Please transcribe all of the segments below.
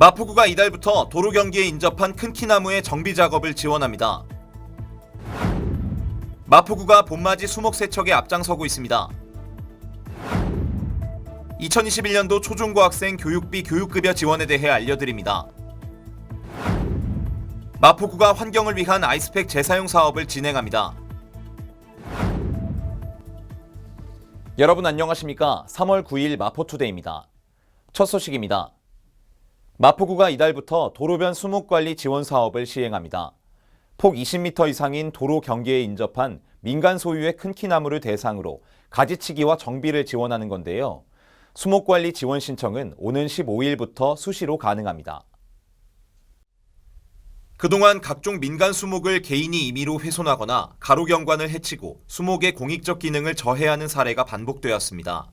마포구가 이달부터 도로 경기에 인접한 큰 키나무의 정비 작업을 지원합니다. 마포구가 봄맞이 수목 세척에 앞장서고 있습니다. 2021년도 초중고학생 교육비 교육급여 지원에 대해 알려드립니다. 마포구가 환경을 위한 아이스팩 재사용 사업을 진행합니다. 여러분 안녕하십니까? 3월 9일 마포투데이입니다. 첫 소식입니다. 마포구가 이달부터 도로변 수목관리 지원 사업을 시행합니다. 폭 20m 이상인 도로 경계에 인접한 민간 소유의 큰 키나무를 대상으로 가지치기와 정비를 지원하는 건데요. 수목관리 지원 신청은 오는 15일부터 수시로 가능합니다. 그동안 각종 민간 수목을 개인이 임의로 훼손하거나 가로경관을 해치고 수목의 공익적 기능을 저해하는 사례가 반복되었습니다.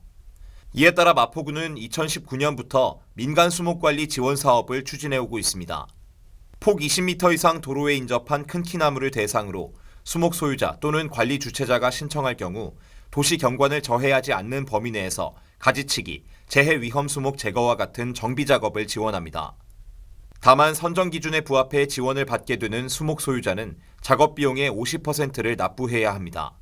이에 따라 마포구는 2019년부터 민간 수목관리 지원 사업을 추진해오고 있습니다. 폭 20m 이상 도로에 인접한 큰 키나무를 대상으로 수목 소유자 또는 관리 주체자가 신청할 경우 도시 경관을 저해하지 않는 범위 내에서 가지치기, 재해 위험 수목 제거와 같은 정비 작업을 지원합니다. 다만 선정 기준에 부합해 지원을 받게 되는 수목 소유자는 작업 비용의 50%를 납부해야 합니다.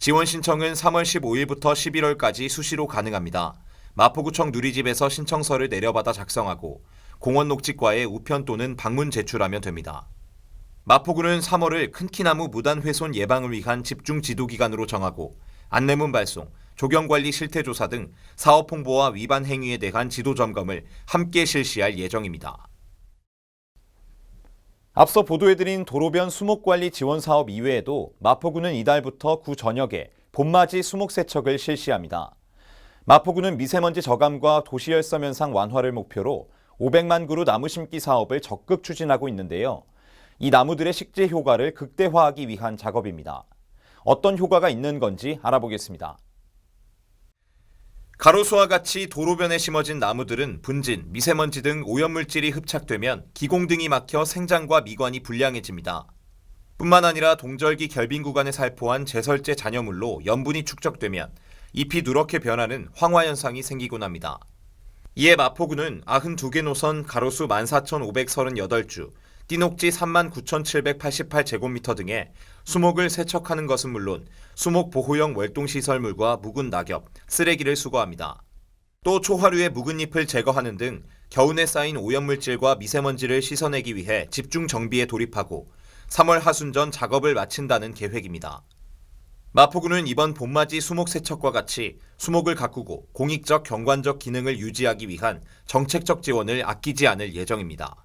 지원 신청은 3월 15일부터 11월까지 수시로 가능합니다. 마포구청 누리집에서 신청서를 내려받아 작성하고 공원 녹지과에 우편 또는 방문 제출하면 됩니다. 마포구는 3월을 큰 키나무 무단 훼손 예방을 위한 집중 지도 기간으로 정하고 안내문 발송, 조경관리 실태조사 등 사업 홍보와 위반 행위에 대한 지도 점검을 함께 실시할 예정입니다. 앞서 보도해드린 도로변 수목관리 지원 사업 이외에도 마포구는 이달부터 구 전역에 봄맞이 수목 세척을 실시합니다. 마포구는 미세먼지 저감과 도시열섬 현상 완화를 목표로 500만 그루 나무 심기 사업을 적극 추진하고 있는데요. 이 나무들의 식재 효과를 극대화하기 위한 작업입니다. 어떤 효과가 있는 건지 알아보겠습니다. 가로수와 같이 도로변에 심어진 나무들은 분진, 미세먼지 등 오염물질이 흡착되면 기공등이 막혀 생장과 미관이 불량해집니다. 뿐만 아니라 동절기 결빙 구간에 살포한 제설제 잔여물로 염분이 축적되면 잎이 누렇게 변하는 황화 현상이 생기곤 합니다. 이에 마포구는 92개 노선 가로수 14,538주, 띠녹지 39,788제곱미터 등의 수목을 세척하는 것은 물론 수목 보호용 월동시설물과 묵은 낙엽, 쓰레기를 수거합니다. 또 초하류의 묵은 잎을 제거하는 등 겨우내 쌓인 오염물질과 미세먼지를 씻어내기 위해 집중 정비에 돌입하고 3월 하순 전 작업을 마친다는 계획입니다. 마포구는 이번 봄맞이 수목 세척과 같이 수목을 가꾸고 공익적 경관적 기능을 유지하기 위한 정책적 지원을 아끼지 않을 예정입니다.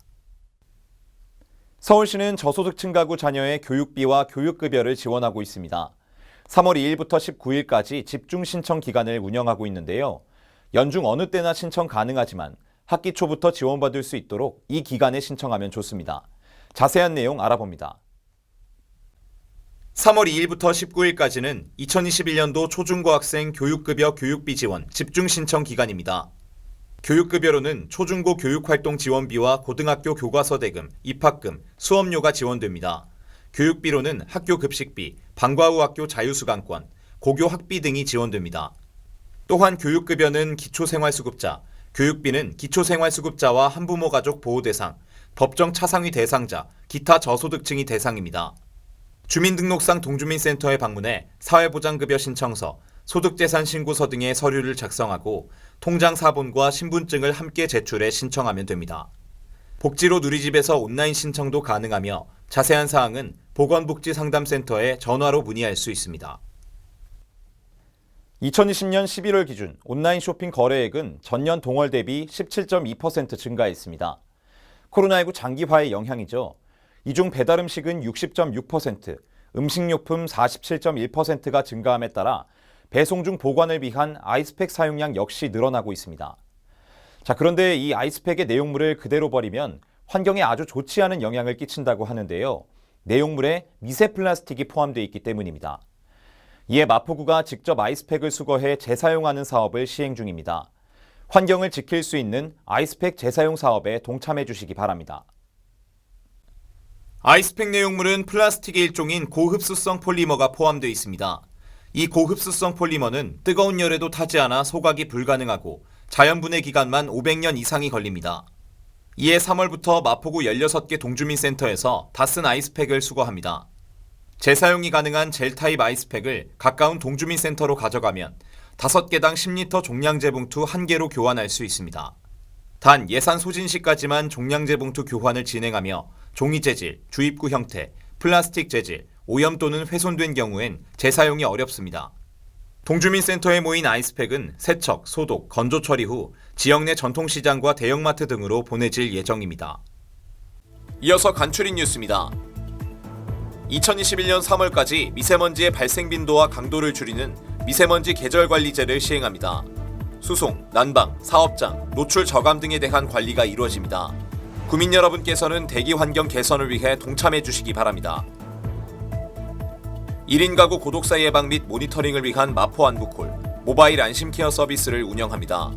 서울시는 저소득층 가구 자녀의 교육비와 교육급여를 지원하고 있습니다. 3월 2일부터 19일까지 집중 신청 기간을 운영하고 있는데요. 연중 어느 때나 신청 가능하지만 학기 초부터 지원받을 수 있도록 이 기간에 신청하면 좋습니다. 자세한 내용 알아봅니다. 3월 2일부터 19일까지는 2021년도 초중고학생 교육급여 교육비 지원 집중 신청 기간입니다. 교육급여로는 초중고 교육활동 지원비와 고등학교 교과서 대금, 입학금, 수업료가 지원됩니다. 교육비로는 학교 급식비, 방과 후 학교 자유수강권, 고교 학비 등이 지원됩니다. 또한 교육급여는 기초생활수급자, 교육비는 기초생활수급자와 한부모 가족 보호 대상, 법정 차상위 대상자, 기타 저소득층이 대상입니다. 주민등록상 동주민센터에 방문해 사회보장급여 신청서, 소득재산 신고서 등의 서류를 작성하고 통장 사본과 신분증을 함께 제출해 신청하면 됩니다. 복지로 누리집에서 온라인 신청도 가능하며 자세한 사항은 보건복지상담센터에 전화로 문의할 수 있습니다. 2020년 11월 기준 온라인 쇼핑 거래액은 전년 동월 대비 17.2% 증가했습니다. 코로나19 장기화의 영향이죠. 이 중 배달음식은 60.6%, 음식료품 47.1%가 증가함에 따라 배송 중 보관을 위한 아이스팩 사용량 역시 늘어나고 있습니다. 그런데 이 아이스팩의 내용물을 그대로 버리면 환경에 아주 좋지 않은 영향을 끼친다고 하는데요. 내용물에 미세 플라스틱이 포함되어 있기 때문입니다. 이에 마포구가 직접 아이스팩을 수거해 재사용하는 사업을 시행 중입니다. 환경을 지킬 수 있는 아이스팩 재사용 사업에 동참해 주시기 바랍니다. 아이스팩 내용물은 플라스틱의 일종인 고흡수성 폴리머가 포함되어 있습니다. 이 고흡수성 폴리머는 뜨거운 열에도 타지 않아 소각이 불가능하고 자연분해 기간만 500년 이상이 걸립니다. 이에 3월부터 마포구 16개 동주민센터에서 다 쓴 아이스팩을 수거합니다. 재사용이 가능한 젤 타입 아이스팩을 가까운 동주민센터로 가져가면 5개당 10리터 종량제 봉투 1개로 교환할 수 있습니다. 단 예산 소진 시까지만 종량제 봉투 교환을 진행하며 종이 재질, 주입구 형태, 플라스틱 재질, 오염 또는 훼손된 경우엔 재사용이 어렵습니다. 동주민센터에 모인 아이스팩은 세척, 소독, 건조 처리 후 지역 내 전통시장과 대형마트 등으로 보내질 예정입니다. 이어서 간추린 뉴스입니다. 2021년 3월까지 미세먼지의 발생 빈도와 강도를 줄이는 미세먼지 계절관리제를 시행합니다. 수송, 난방, 사업장, 노출 저감 등에 대한 관리가 이루어집니다. 구민 여러분께서는 대기 환경 개선을 위해 동참해 주시기 바랍니다. 1인 가구 고독사 예방 및 모니터링을 위한 마포 안부콜, 모바일 안심케어 서비스를 운영합니다.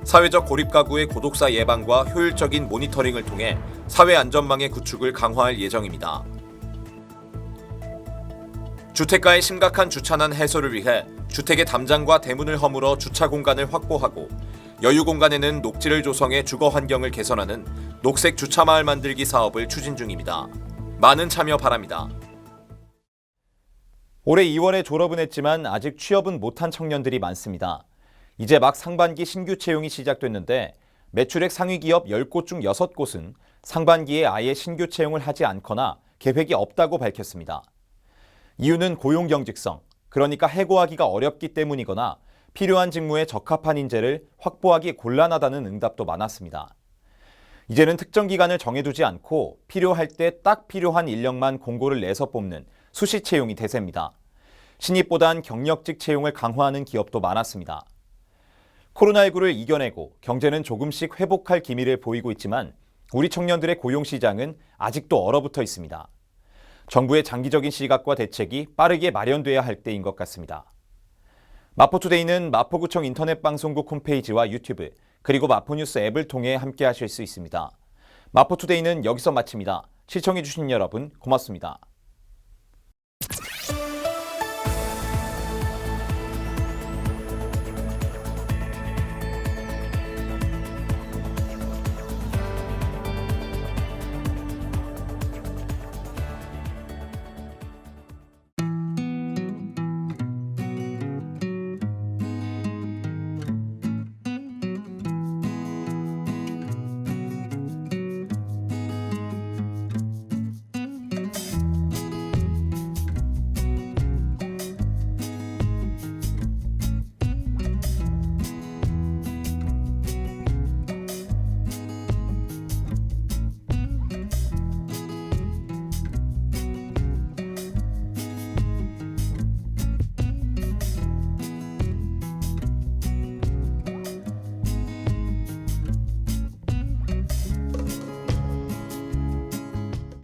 사회적 고립 가구의 고독사 예방과 효율적인 모니터링을 통해 사회 안전망의 구축을 강화할 예정입니다. 주택가의 심각한 주차난 해소를 위해 주택의 담장과 대문을 허물어 주차 공간을 확보하고 여유 공간에는 녹지를 조성해 주거 환경을 개선하는 녹색 주차마을 만들기 사업을 추진 중입니다. 많은 참여 바랍니다. 올해 2월에 졸업은 했지만 아직 취업은 못한 청년들이 많습니다. 이제 막 상반기 신규 채용이 시작됐는데 매출액 상위 기업 10곳 중 6곳은 상반기에 아예 신규 채용을 하지 않거나 계획이 없다고 밝혔습니다. 이유는 고용 경직성, 그러니까 해고하기가 어렵기 때문이거나 필요한 직무에 적합한 인재를 확보하기 곤란하다는 응답도 많았습니다. 이제는 특정 기간을 정해두지 않고 필요할 때 딱 필요한 인력만 공고를 내서 뽑는 수시 채용이 대세입니다. 신입보단 경력직 채용을 강화하는 기업도 많았습니다. 코로나19를 이겨내고 경제는 조금씩 회복할 기미를 보이고 있지만 우리 청년들의 고용 시장은 아직도 얼어붙어 있습니다. 정부의 장기적인 시각과 대책이 빠르게 마련돼야 할 때인 것 같습니다. 마포투데이는 마포구청 인터넷 방송국 홈페이지와 유튜브 그리고 마포뉴스 앱을 통해 함께 하실 수 있습니다. 마포투데이는 여기서 마칩니다. 시청해주신 여러분 고맙습니다.